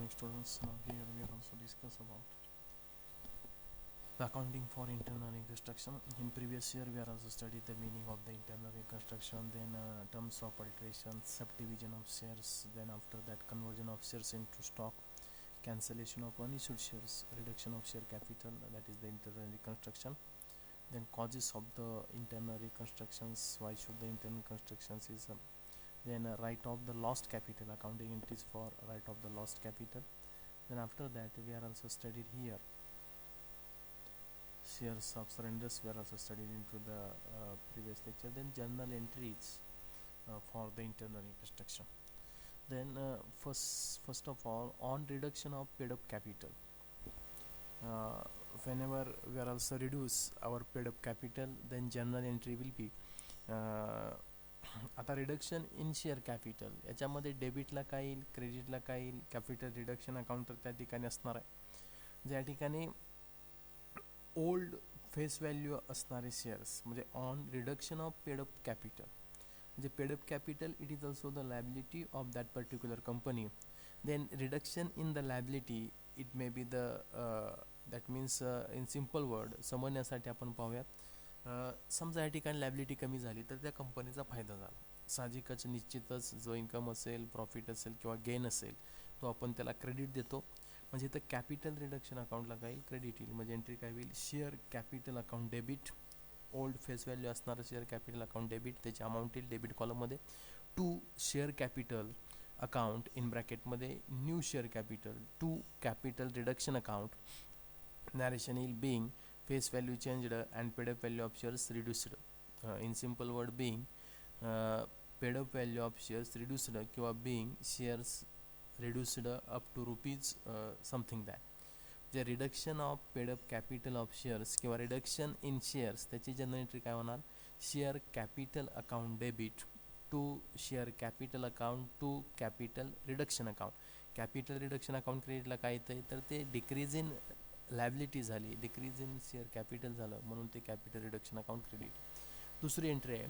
morning students. Now here we are also discuss about the accounting for internal reconstruction. In previous year we are also studied the meaning of the internal reconstruction, then terms of alteration, subdivision of shares, then after that conversion of shares into stock, cancellation of unissued shares, reduction of share capital, that is the internal reconstruction. Then causes of the internal reconstructions, why should the internal reconstructions is then write off the lost capital, accounting entries for write off the lost capital. Then after that we are also studied here shares of surrenders, we are also studied into the previous lecture. Then journal entries for the internal reconstruction. Then first of all, on reduction of paid up capital, whenever we are also reduce our paid up capital, then journal entry will be आता reduction in share capital याच्यामध्ये डेबिटला काय येईल, क्रेडिटला काय येईल, capital reduction account तर त्या ठिकाणी असणार आहे. ज्या ठिकाणी ओल्ड फेस व्हॅल्यू असणारे शेअर्स म्हणजे on reduction of paid up capital, म्हणजे paid up capital it is also the liability of that particular company. Then reduction in the liability it may be the that means in simple word समजण्यासाठी आपण पाहूयात. समजा या ठिकाणी liability कमी झाली तर त्या कंपनीचा फायदा झाला. साहजिकच निश्चितच जो इन्कम असेल, प्रॉफिट असेल किंवा गेन असेल तो आपण त्याला क्रेडिट देतो. म्हणजे इथं कॅपिटल रिडक्शन अकाउंटला काय येईल, क्रेडिट येईल. म्हणजे एंट्री काय होईल, share capital account debit, old face value असणारं शेअर कॅपिटल अकाउंट डेबिट, त्याची अमाऊंट येईल डेबिट कॉलममध्ये. To share capital account in ब्रॅकेटमध्ये new share capital to capital reduction account, narration येईल being face value changed and paid up value of shares reduced. In simple word being paid up value of shares reduced किंवा being shares reduced up to rupees something that. जे reduction of paid up capital of shares किंवा reduction in shares त्याची general entry काय होणार, share capital account debit to share capital account to capital reduction account. Capital reduction account क्रेडिटला काय येतं तर ते डिक्रीज इन लायबिलिटी झाली, डिक्रीज इन शेअर कॅपिटल झालं म्हणून ते कॅपिटल रिडक्शन अकाउंट क्रेडिट. दुसरी एंट्री आहे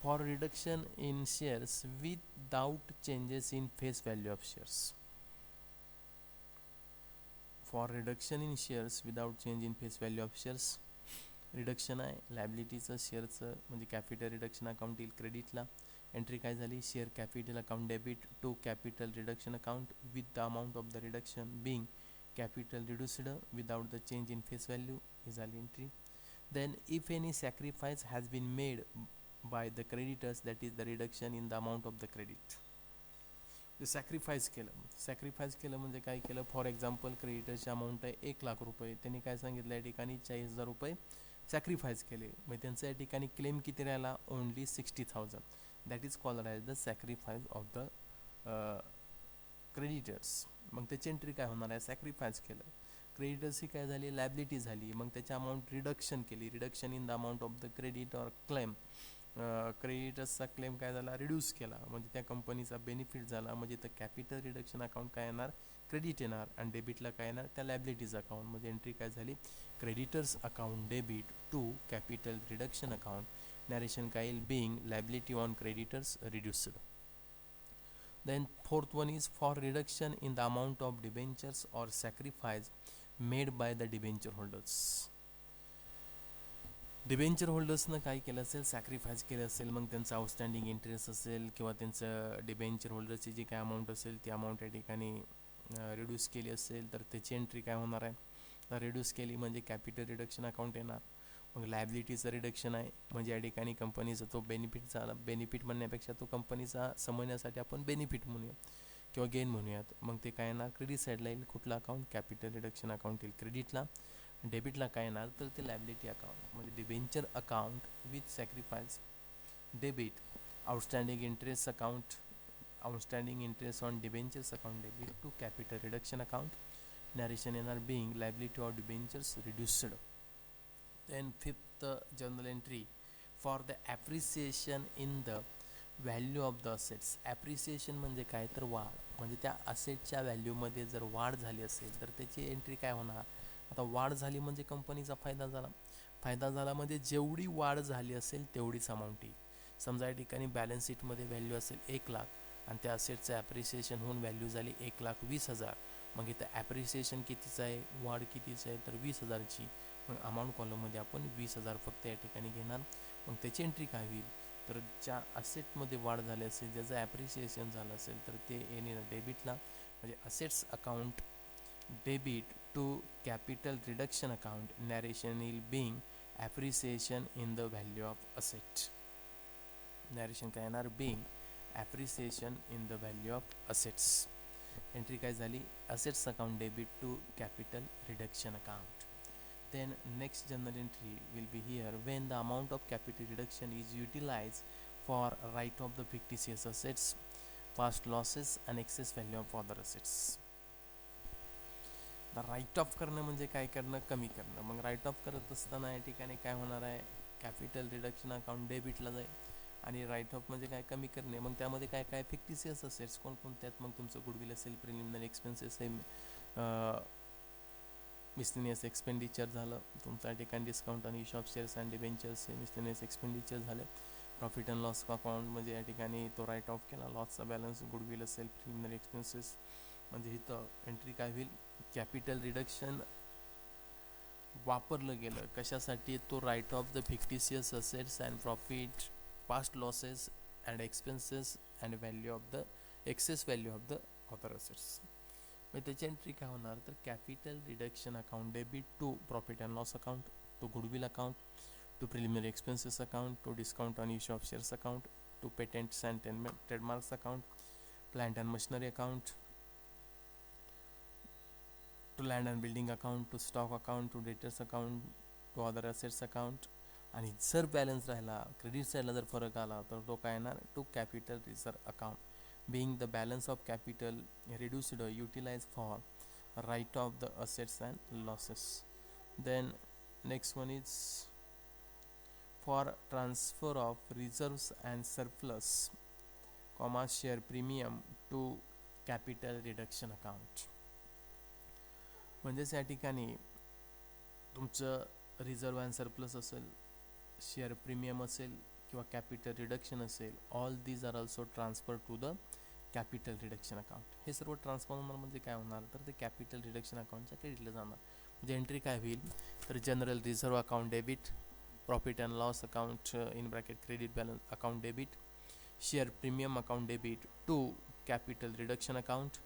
for reduction in shares without changes in face value of shares. For reduction in shares without change in face value of shares, reduction आहे लायबिलिटीचं शेअरचं म्हणजे capital reduction account येईल क्रेडिटला. Entry काय झाली, share capital account debit to capital reduction account with the amount of the reduction being capital reduced without the change in face value is an entry. Then if any sacrifice has been made by the creditors, that is the reduction in the amount of the credit. The sacrifice केलं म्हणजे काय केलं, for example क्रेडिटरची amount आहे 1,00,000 रुपये, त्यांनी काय सांगितलं या ठिकाणी 40,000 रुपये सॅक्रिफाईस केले, मग त्यांचं या ठिकाणी क्लेम किती राहिला, only 60,000. That is called as the sacrifice of the creditors. मग त्याची एंट्री काय होणार आहे, सॅक्रिफाईस केलं, क्रेडिटर्सची काय झाली, लायबिलिटी झाली, मग त्याची अमाऊंट रिडक्शन केली, reduction in the amount of the credit or claim, क्रेडिटर्सचा क्लेम काय झाला, रिड्यूस केला, म्हणजे त्या कंपनीचा बेनिफिट झाला. म्हणजे तर कॅपिटल रिडक्शन अकाउंट काय येणार, क्रेडिट येणार, आणि डेबिटला काय येणार, त्या लायबिलिटीज अकाउंट. म्हणजे एंट्री काय झाली, creditors account debit to capital reduction account, narration काय येईल, being liability on creditors reduced. Then fourth one is for reduction in the amount of debentures or sacrifice made by the debenture holders. Debenture होल्डर्सनं काय केलं असेल, sacrifice केलं असेल, मग त्यांचं आउटस्टँडिंग इंटरेस्ट असेल किंवा त्यांचं डिबेंचर होल्डरची जी काय अमाऊंट असेल ती अमाऊंट या ठिकाणी रिड्यूस केली असेल तर त्याची एंट्री काय होणार आहे, रिड्यूस केली म्हणजे कॅपिटल रिडक्शन अकाउंट येणार. मग लायबिलिटीचं रिडक्शन आहे म्हणजे या ठिकाणी कंपनीचा तो बेनिफिट झाला, बेनिफिट म्हणण्यापेक्षा तो कंपनीचा समजण्यासाठी आपण बेनिफिट म्हणूया किंवा गेन म्हणूयात. मग ते काय येणार, क्रेडिट साईडला येईल, कुठला अकाउंट, कॅपिटल रिडक्शन अकाउंट येईल क्रेडिटला. डेबिटला काय येणार तर ते लायबिलिटी अकाउंट, म्हणजे debenture account with sacrifice, debit outstanding interest account, outstanding interest on debentures account debit to capital reduction account, narration येणार being liability of debentures reduced. Then fifth journal entry for the appreciation in the value of the assets. Appreciation म्हणजे काय तर वाढ, म्हणजे त्या असेटच्या व्हॅल्यूमध्ये जर वाढ झाली असेल तर त्याची एंट्री काय होणार. आता वाढ झाली म्हणजे कंपनीचा फायदा झाला, फायदा झाला म्हणजे जेवढी वाढ झाली असेल तेवढीच अमाऊंट येईल. समजा या ठिकाणी बॅलन्स शीटमध्ये व्हॅल्यू असेल 1,00,000 आणि त्या असेटचं ॲप्रिसिएशन होऊन व्हॅल्यू झाली 1,20,000, मग इथं ॲप्रिसिएशन कितीचं आहे, वाढ कितीचं आहे, तर 20,000ची. मग अमाऊंट कॉलममध्ये आपण 20,000 फक्त या ठिकाणी घेणार. मग त्याची एंट्री काय होईल, तर ज्या असेटमध्ये वाढ झाली असेल, ज्याचं ॲप्रिसिएशन झालं असेल, तर ते येणे डेबिटला, म्हणजे assets account debit to capital reduction account, narration will being appreciation in the value of asset. Narration काय येणार, being appreciation in the value of assets. Entry काय झाली, assets account debit to capital reduction account. Then next journal entry will be here when the amount of capital reduction is utilized for write off the fictitious assets, past losses and excess value of other assets. तर right of करणं म्हणजे काय करणं, कमी करणं. मग right of करत असताना या ठिकाणी काय होणार आहे, कॅपिटल रिडक्शन अकाउंट डेबिटला जाईल. आणि राईट ऑफ म्हणजे काय, कमी करणे. मग त्यामध्ये काय काय फिक्टिशियस असेट्स कोणकोणत्यात, मग तुमचं गुडविल असेल, प्रिलिमिनरी एक्सपेन्सेस हे मिसलेनियस एक्सपेंडिचर झालं तुमचं या ठिकाणी, डिस्काउंट आणि इशॉप शेअर्स अँड डिबेंचर्स हे मिसलेनियस एक्सपेंडिचर झाले. प्रॉफिट अँड लॉस अकाउंट म्हणजे या ठिकाणी तो राईट ऑफ केला, लॉसचा बॅलन्स, गुडविल असेल, प्रिलिमिनरी एक्सपेन्सेस. म्हणजे इथं एंट्री काय होईल, कॅपिटल रिडक्शन वापरलं गेलं कशासाठी, तो write off the fictitious assets and profit, past losses and expenses and value of the excess value of the other assets. मग त्याची एंट्री काय होणार, तर capital reduction account debit to profit and loss account, to goodwill account, to preliminary expenses account, to discount on issue of shares account, to patents and trademarks account, plant and machinery account, to land and building account, to stock account, to debtors account, to other assets account. आणि जर balance राहिला, credit साईडला जर फरक आला, तर तो काय येणार, to capital reserve account, being the balance of capital reduced or utilized for write off the assets and losses. Then next one is for transfer of reserves and surplus, comma share premium to capital reduction account. म्हणजेच या ठिकाणी तुमचं reserve and surplus असेल, share premium असेल किंवा capital reduction असेल, all these are also transfer to the capital reduction account. हे सर्व ट्रान्सफर होणार म्हणजे काय होणार, तर ते कॅपिटल रिडक्शन अकाउंटच्या क्रेडिटला जाणार. म्हणजे एंट्री काय होईल, तर general reserve account debit, profit and loss account in bracket credit balance account debit, share premium account debit to capital reduction account,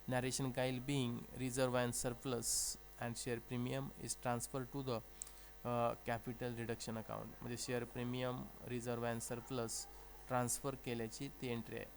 narration काईल being reserve and surplus and share premium is transfer to the capital reduction account. म्हणजे share premium, reserve and surplus transfer केल्याची ती entry आहे.